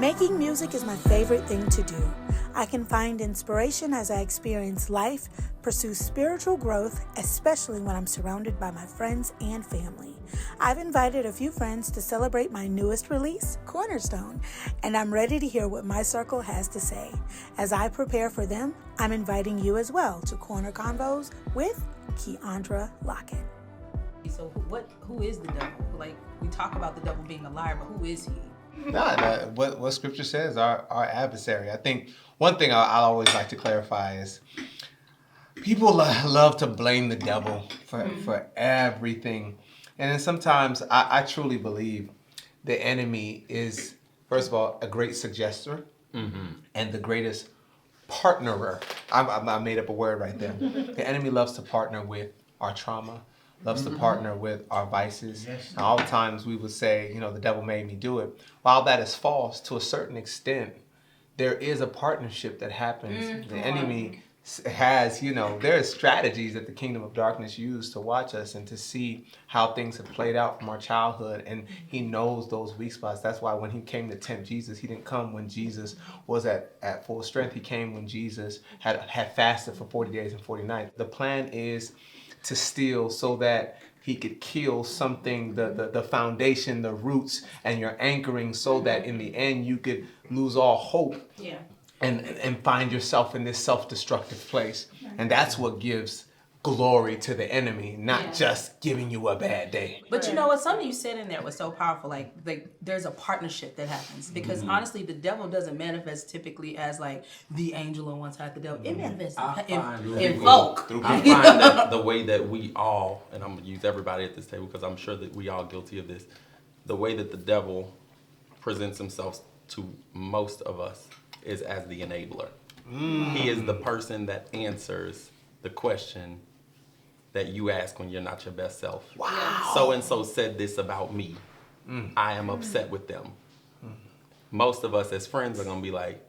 Making music is my favorite thing to do. I can find inspiration as I experience life, pursue spiritual growth, especially when I'm surrounded by my friends and family. I've invited a few friends to celebrate my newest release, Cornerstone, and I'm ready to hear what my circle has to say. As I prepare for them, I'm inviting you as well to Corner Convos with Keyondra Lockett. So who is the devil? Like, we talk about the devil being a liar, but who is he? What Scripture says, our adversary. I think one thing I always like to clarify is people love to blame the devil for everything. And then sometimes I truly believe the enemy is, first of all, a great suggester and the greatest partnerer. I made up a word right there. The enemy loves to partner with our trauma, loves to partner with our vices. Yes. And all the times we would say, the devil made me do it. While that is false, to a certain extent, there is a partnership that happens. The enemy has, there are strategies that the kingdom of darkness use to watch us and to see how things have played out from our childhood. And he knows those weak spots. That's why when he came to tempt Jesus, he didn't come when Jesus was at full strength. He came when Jesus had fasted for 40 days and 40 nights. The plan is to steal so that he could kill something, the foundation, the roots, and your anchoring, so that in the end you could lose all hope and find yourself in this self-destructive place. And that's what gives glory to the enemy, not just giving you a bad day. But you know what? Something you said in there was so powerful. Like there's a partnership that happens. Because honestly, the devil doesn't manifest typically as like the angel on one side, the devil. It manifests in folk. I find that the way that we all, and I'm going to use everybody at this table because I'm sure that we all guilty of this, the way that the devil presents himself to most of us is as the enabler. He is the person that answers the question that you ask when you're not your best self. Wow. So-and-so said this about me. I am upset with them. Most of us as friends are going to be like,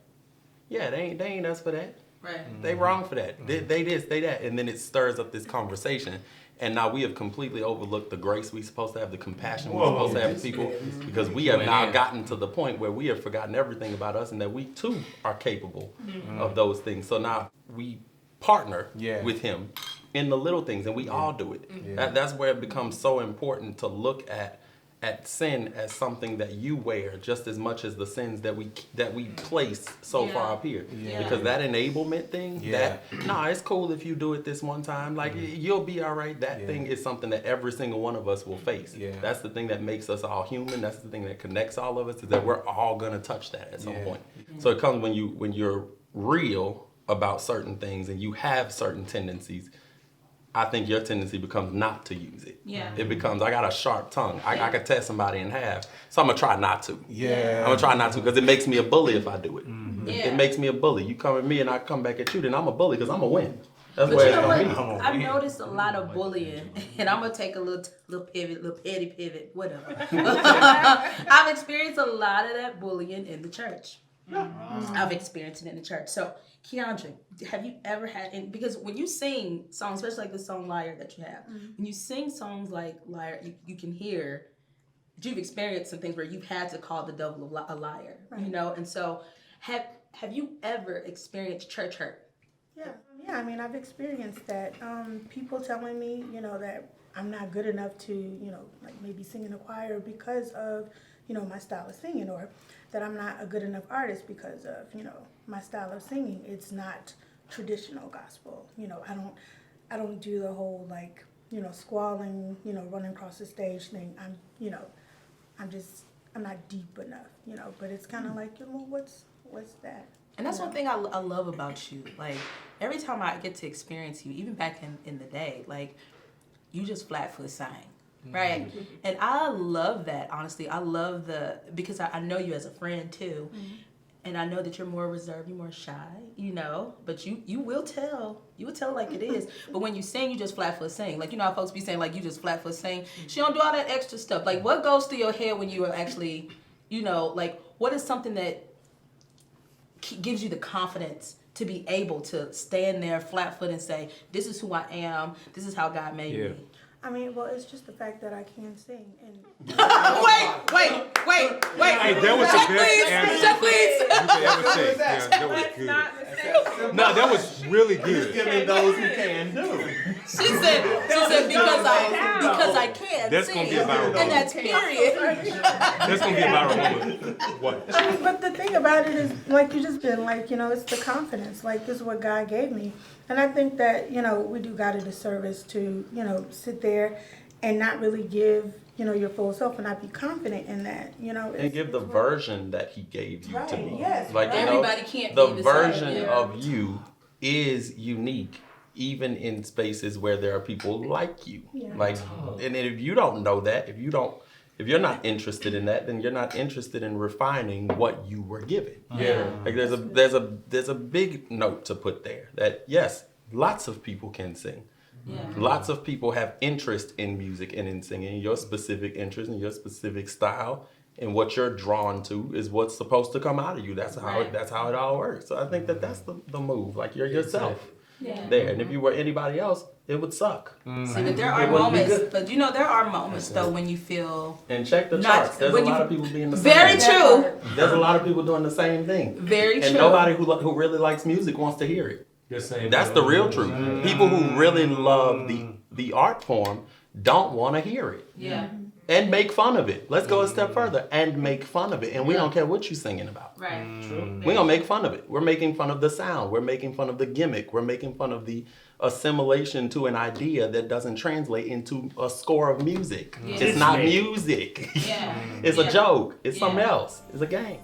yeah, they ain't us for that. Right. They wrong for that. They this, they that. And then it stirs up this conversation. And now we have completely overlooked the grace we're supposed to have, the compassion we're supposed to have for people, because we have now gotten to the point where we have forgotten everything about us and that we too are capable of those things. So now we partner with him in the little things, and we all do it. That's where it becomes so important to look at sin as something that you wear just as much as the sins that we place so far up here. Because that enablement thing, it's cool if you do it this one time, like you'll be all right. That thing is something that every single one of us will face. That's the thing that makes us all human. That's the thing that connects all of us, is that we're all gonna touch that at some point. So it comes when you're real about certain things and you have certain tendencies. I think your tendency becomes not to use it. It becomes, I got a sharp tongue. I could tear somebody in half. So I'm going to try not to. I'm going to try not to, because it makes me a bully if I do it. It makes me a bully. You come at me and I come back at you, then I'm a bully because I'm going to win. That's where it's going to be. I've noticed a lot of bullying, and I'm going to take a little pivot, little petty pivot, whatever. I've experienced a lot of that bullying in the church. I've experienced it in the church. So, Keyondra, have you ever had, because when you sing songs, especially like the song Liar that you have, when you sing songs like Liar, you can hear that you've experienced some things where you've had to call the devil a liar, and so have you ever experienced church hurt? Yeah, I mean, I've experienced that. People telling me, that I'm not good enough to, like maybe sing in a choir because of, my style of singing, or that I'm not a good enough artist because of, my style of singing. It's not traditional gospel. I don't do the whole like, squalling, running across the stage thing. I'm not deep enough, but it's kind of like, what's that? And that's one thing I love about you. Like, every time I get to experience you, even back in the day, like, you just flat foot sang. Right? And I love that, honestly. I love because I know you as a friend too. And I know that you're more reserved, you're more shy, but you will tell like it is. But when you sing, you just flat foot sing. Like, how folks be saying, like, you just flat foot sing. She don't do all that extra stuff. Like, what goes through your head when you are actually, like, what is something that gives you the confidence to be able to stand there flat foot and say, this is who I am, this is how God made me? I mean, well, it's just the fact that I can sing. And Wait. Hey, that was the best answer you could ever say. Yeah, that was good. No, that was really good. Give me those who can do. She said because I can That's sing. gonna be a viral And that's period. That's gonna be a viral moment. What? I mean, but the thing about it is, like you just been like, it's the confidence. Like, this is what God gave me. And I think that, we do God a disservice to, sit there and not really give, your full self and not be confident in that, And give the version that he gave you to me. Yes, Like, right. Everybody can't the be the version same. of you is unique, even in spaces where there are people like you. Yeah. Like, and if you don't know that, if you're not interested in that, then you're not interested in refining what you were given. Yeah. Like there's a big note to put there that yes, lots of people can sing. Yeah. Lots of people have interest in music and in singing. Your specific interest and your specific style and what you're drawn to is what's supposed to come out of you. That's how it all works. So I think that's the move. Like you're yourself there. And if you were anybody else, it would suck. See, but there are moments. But there are moments though when you feel. And check the charts. There's a lot of people being the same. Very true. There's a lot of people doing the same thing. Very true. And nobody who really likes music wants to hear it. That's the real truth. People who really love the art form don't want to hear it. Yeah. And make fun of it. Let's go a step further and make fun of it. And we don't care what you're singing about. Right. We're gonna make fun of it. We're making fun of the sound. We're making fun of the gimmick. We're making fun of the assimilation to an idea that doesn't translate into a score of music. Yeah. It's not music. Yeah. It's a joke. It's something else. It's a game.